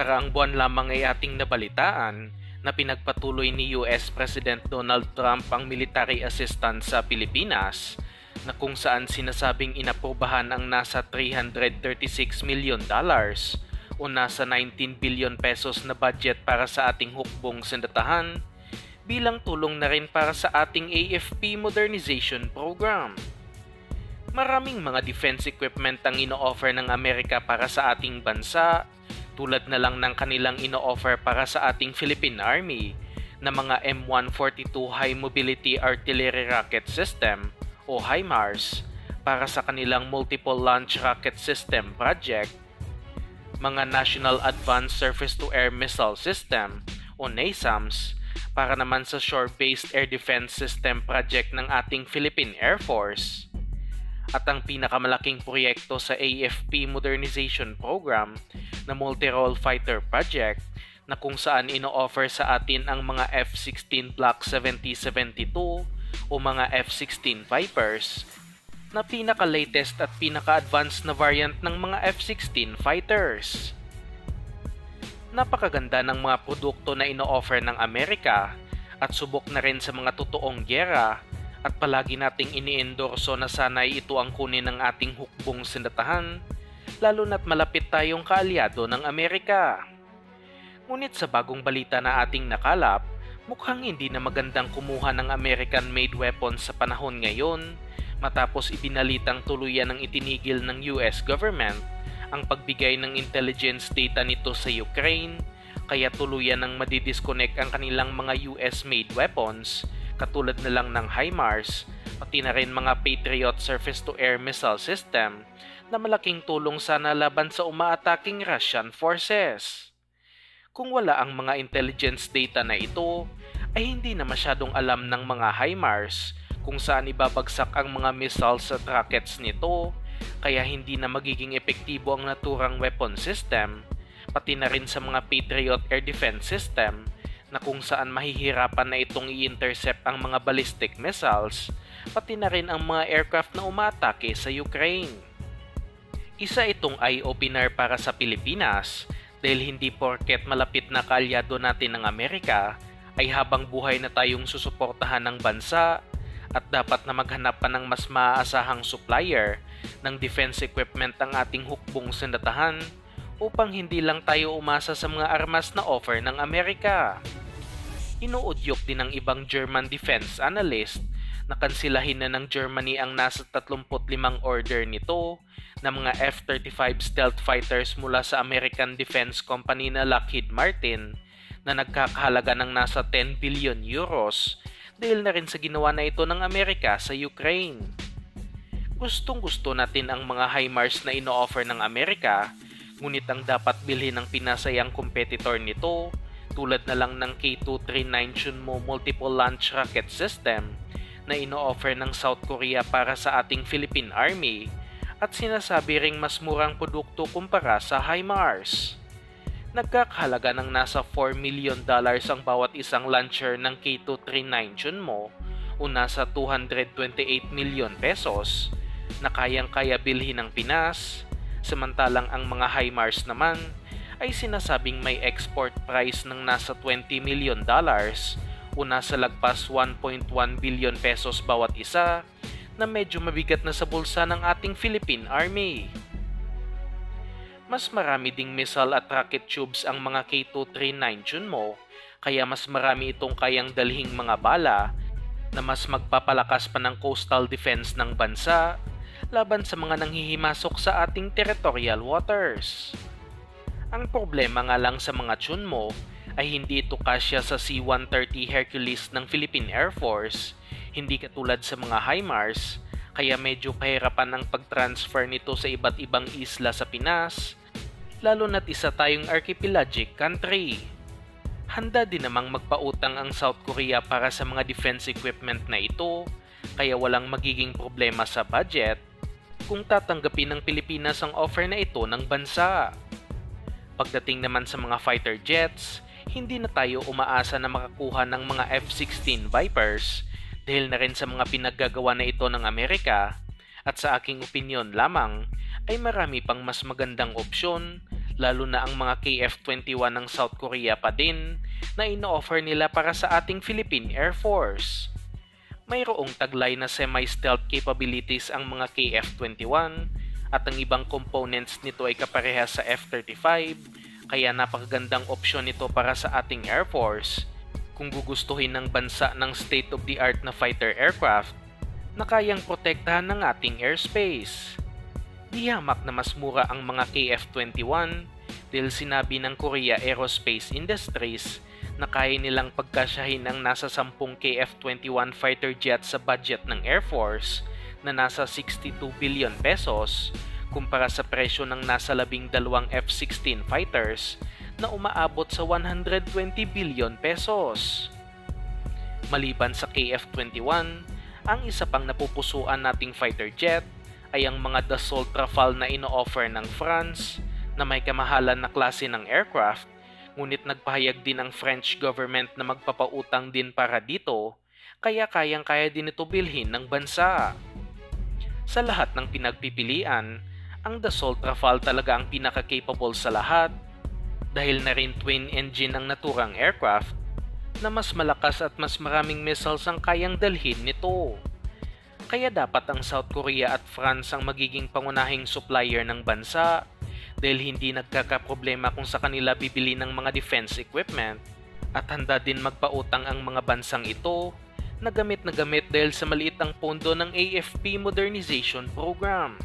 Nakaraang buwan lamang ay ating nabalitaan na pinagpatuloy ni US President Donald Trump ang military assistance sa Pilipinas na kung saan sinasabing inaprubahan ang nasa $336 million o nasa 19 billion pesos na budget para sa ating hukbong sandatahan bilang tulong na rin para sa ating AFP modernization program. Maraming mga defense equipment ang ino-offer ng Amerika para sa ating bansa, tulad na lang ng kanilang ino-offer para sa ating Philippine Army na mga M142 High Mobility Artillery Rocket System o HIMARS para sa kanilang Multiple Launch Rocket System project, mga National Advanced Surface-to-Air Missile System o NASAMS para naman sa Shore-Based Air Defense System project ng ating Philippine Air Force, at ang pinakamalaking proyekto sa AFP modernization program na multi-role fighter project na kung saan ino-offer sa atin ang mga F-16 Block 70-72 o mga F-16 Vipers na pinaka-latest at pinaka-advanced na variant ng mga F-16 fighters. Napakaganda ng mga produkto na ino-offer ng Amerika at subok na rin sa mga totoong gyera at palagi nating ini-endorso na sanay ito ang kunin ng ating hukbong sandatahan, lalo na't malapit tayong kaalyado ng Amerika. Ngunit sa bagong balita na ating nakalap, mukhang hindi na magandang kumuha ng American-made weapons sa panahon ngayon matapos ibinalitang tuluyan ng itinigil ng US government ang pagbigay ng intelligence data nito sa Ukraine, kaya tuluyan ng madidisconnect ang kanilang mga US-made weapons katulad na lang ng HIMARS, pati na rin mga Patriot surface-to-air missile system na malaking tulong sana laban sa umaataking Russian forces. Kung wala ang mga intelligence data na ito, ay hindi na masyadong alam ng mga HIMARS kung saan ibabagsak ang mga missiles at rockets nito, kaya hindi na magiging epektibo ang naturang weapon system, pati na rin sa mga Patriot air defense system na kung saan mahihirapan na itong i-intercept ang mga ballistic missiles, pati na rin ang mga aircraft na umaatake sa Ukraine. Isa itong eye-opener para sa Pilipinas dahil hindi porket malapit na kaalyado natin ng Amerika ay habang buhay na tayong susuportahan ng bansa at dapat na maghanap pa ng mas maaasahang supplier ng defense equipment ang ating hukbong sandatahan upang hindi lang tayo umasa sa mga armas na offer ng Amerika. Inuudyok din ng ibang German defense analyst na kansilahin na ng Germany ang nasa 35 order nito na mga F-35 stealth fighters mula sa American defense company na Lockheed Martin na nagkakahalaga ng nasa 10 billion euros dahil na rin sa ginawa na ito ng Amerika sa Ukraine. Gustong-gusto natin ang mga HIMARS na ino-offer ng Amerika, ngunit ang dapat bilhin ng pinasayang competitor nito tulad na lang ng K239 Chunmo Multiple Launch Rocket System na ino-offer ng South Korea para sa ating Philippine Army at sinasabi ring mas murang produkto kumpara sa HIMARS. Nagkakahalaga ng nasa $4 million ang bawat isang launcher ng K239 Chunmo o nasa 228 million pesos na kayang-kaya bilhin ng Pinas, samantalang ang mga HIMARS naman ay sinasabing may export price ng nasa $20 million o nasa lagpas 1.1 billion pesos bawat isa na medyo mabigat na sa bulsa ng ating Philippine Army. Mas marami ding missile at rocket tubes ang mga K239 Chunmo, kaya mas marami itong kayang dalhing mga bala na mas magpapalakas pa ng coastal defense ng bansa laban sa mga nanghihimasok sa ating territorial waters. Ang problema nga lang sa mga Chunmo ay hindi ito kasya sa C-130 Hercules ng Philippine Air Force, hindi katulad sa mga HIMARS, kaya medyo kahirapan ang pag-transfer nito sa iba't ibang isla sa Pinas, lalo na't isa tayong archipelagic country. Handa din namang magpautang ang South Korea para sa mga defense equipment na ito, kaya walang magiging problema sa budget kung tatanggapin ng Pilipinas ang offer na ito ng bansa. Pagdating naman sa mga fighter jets, hindi na tayo umaasa na makakuha ng mga F-16 Vipers dahil na rin sa mga pinaggagawa na ito ng Amerika, at sa aking opinyon lamang ay marami pang mas magandang opsyon lalo na ang mga KF-21 ng South Korea pa din na ino-offer nila para sa ating Philippine Air Force. Mayroong taglay na semi-stealth capabilities ang mga KF-21 at ang ibang components nito ay kaparehas sa F-35, kaya napakagandang opsyon nito para sa ating Air Force kung gugustuhin ng bansa ng state-of-the-art na fighter aircraft na kayang protektahan ng ating airspace. Di hamak na mas mura ang mga KF-21 dahil sinabi ng Korea Aerospace Industries na kaya nilang pagkasyahin ang nasa 10 KF-21 fighter jet sa budget ng Air Force na nasa 62 billion pesos kumpara sa presyo ng nasa 12 F-16 fighters na umaabot sa 120 billion pesos. Maliban sa KF-21, ang isa pang napupusuan nating fighter jet ay ang mga Dassault Rafale na ino-offer ng France na may kamahalan na klase ng aircraft, ngunit nagpahayag din ang French government na magpapautang din para dito, kaya kayang-kaya din ito bilhin ng bansa. Sa lahat ng pinagpipilian, ang Dassault Rafale talaga ang pinaka-capable sa lahat dahil na rin twin engine ang naturang aircraft na mas malakas at mas maraming missiles ang kayang dalhin nito. Kaya dapat ang South Korea at France ang magiging pangunahing supplier ng bansa dahil hindi nagkakaproblema kung sa kanila bibili ng mga defense equipment at handa din magpautang ang mga bansang ito na gamit dahil sa maliit ang pondo ng AFP Modernization Program.